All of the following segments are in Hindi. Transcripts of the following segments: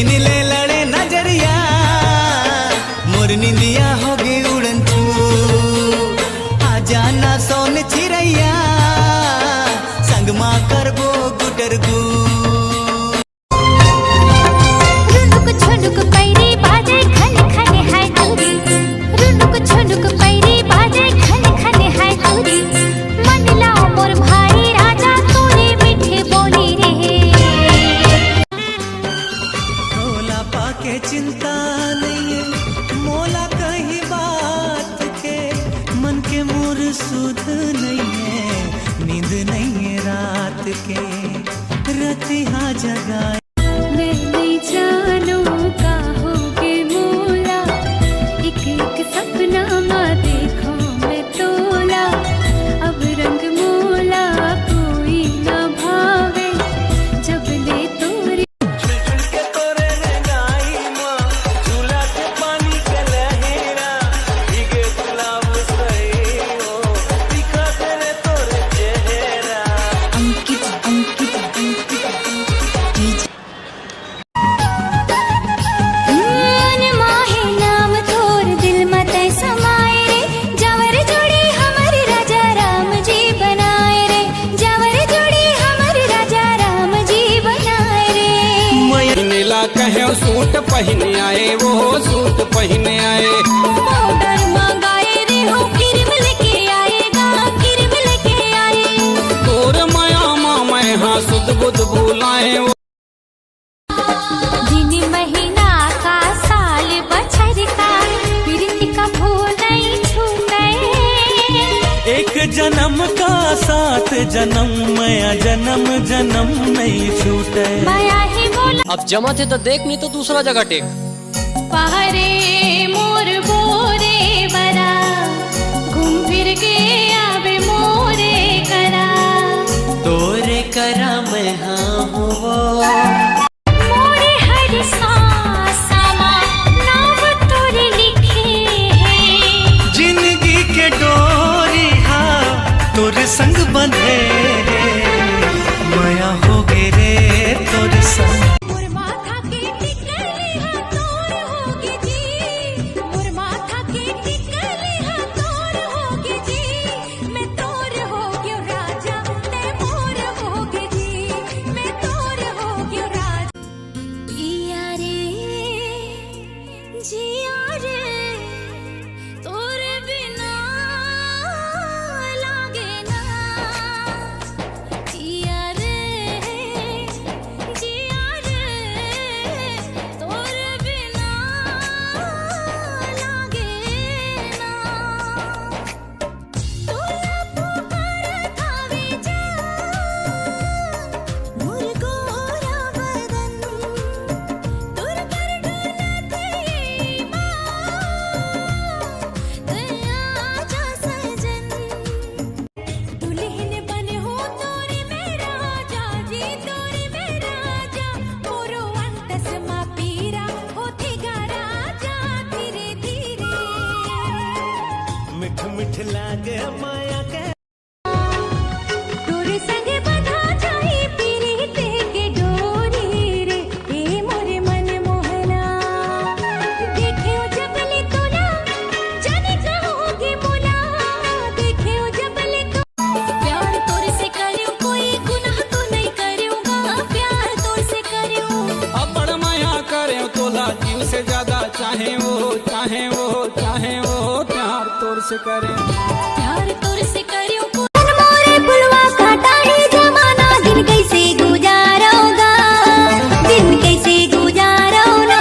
छीन ले लड़े नजरिया, मोर निंदिया होगी उड़न छू, आ जाना सोन चिरैया, संग माँ करबो गुटर गु। रुनुक छुनुक पैरी बाजे खन खन है दूरी, रुनुक छुनुक पैरी बाजे खन खन है दूरी, मन लाओ मोर भाई राजा तोरे मीठे बोली रे। मोला पाके चिंता नहीं है, मोला कहीं बात के, मन के मोर सुध नहीं है, नींद नहीं है रात के, रतिहा जगाए। मैं नहीं जानूं का होगे मोला, एक एक सपना मा देखो मैं तोला, अब रंग मोला कोई ना भावे, जब ले तोरी झुलझुल के तोरे रंगाई माँ, झूला के पानी के लहरा, भीगे गुलाब सही हो, दिखा तेरे तोरे चेहरा। अंकित अंकित अंकित माहे नाम तोर दिल मत समाए रे, जवर जोड़ी हमर राजा राम जी बनाए रे, जवर जोड़ी हमर राजा राम जी बनाए रे। नीला कहे सूट पहने आए, वो सूट पहने आए, पाउडर मंगाए रे हो, क्रीम लेके आएगा, क्रीम लेके आए। तोर माया मैं हाँ सुध बुध बुलाए। दिन महीना का साल बछर का, प्रीति का फूल नहीं छूटे, एक जन्म का साथ जन्म, माया जन्म जन्म नहीं छूटे। माया ही बोल अब जमा थे तो देख, नहीं तो दूसरा जगह टेक। पहरे मोर बोरे बरा, घूम फिर के आवे मोरे करा, तोरे करा मैं हाँ हुआ, मोरे हर सांसा मा नाम तोरे लिखे हैं, जिंदगी के डोरी हाँ तोरे संग बंधे, माया हो गे रे तोरे संग। मोर माथा के टिकली हा तोर होगे जी, मोर माथा के टिकली हा तोर होगे जी, मैं तोर होगे राजा ते मोर होगे जी, मैं तोर होगे राजा। इया रे जिया रे तोरे बिना लागे ना, इया रे जिया रे तोरे बिना लागे ना, तोला पुकार खावे जा, मोर गोरा बदन, तोर पर डोलते माँ, दया जा सजन, दुल्हन बने हो तोरे मेरा राजा जी, तोरे मेरा राजा, मोरो अंतस मा पीरा होती गा राजा धीरे धीरे। मिठ मिठ लागे माया के, तोरे संगे बंधा जाई पीरीते के डोरी रे, ए मोरे मन मोहना, देखियो जबले तोला, जाने कहोगे मोला, देखियो जबले तो, प्यार तोरे से करियो कोई गुनाह तो नहीं करियोगा, प्यार तोरे से करियो, अब बड़ माया करे तोला, जीव से ज्यादा चाहे वो, चाहे वो, चाहे वो, प्यार तोर से करे। प्यार तोरे से करियो मोरे बुलवा काटा है जमाना, दिन कैसे गुजारोगा, दिन कैसे गुजारोना,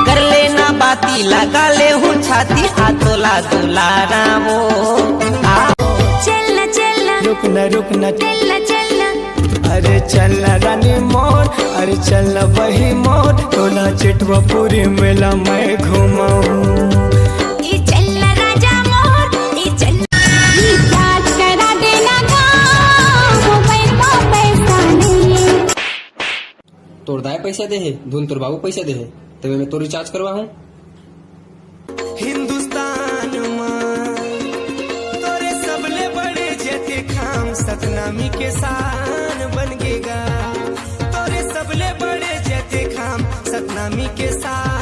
कर लेना बाती लगा ले हूँ छाती, आ तोला दुलारा वो चलना चलना रुकना रुकना, चलना चलना, अरे चलना रानी मोर, अरे चलना वही मोर, टोला चिटवा पूरी मेला मैं घुमाऊं। ये चलना राजा मोर, ये चलना, ये प्यार करा देना गाँव, मोबाइल में पैसा नहीं। तोर दाय पैसा दे है, धुन तोर बाबू पैसा दे है, तब मैं तो रिचार्ज करवा हूँ। हिंदुस्तान मां तोरे सबले बड़े जेते खाम, सतनामी के सान बन गेगा, तोरे सबले बड़े जेते खाम, गुलामी के साथ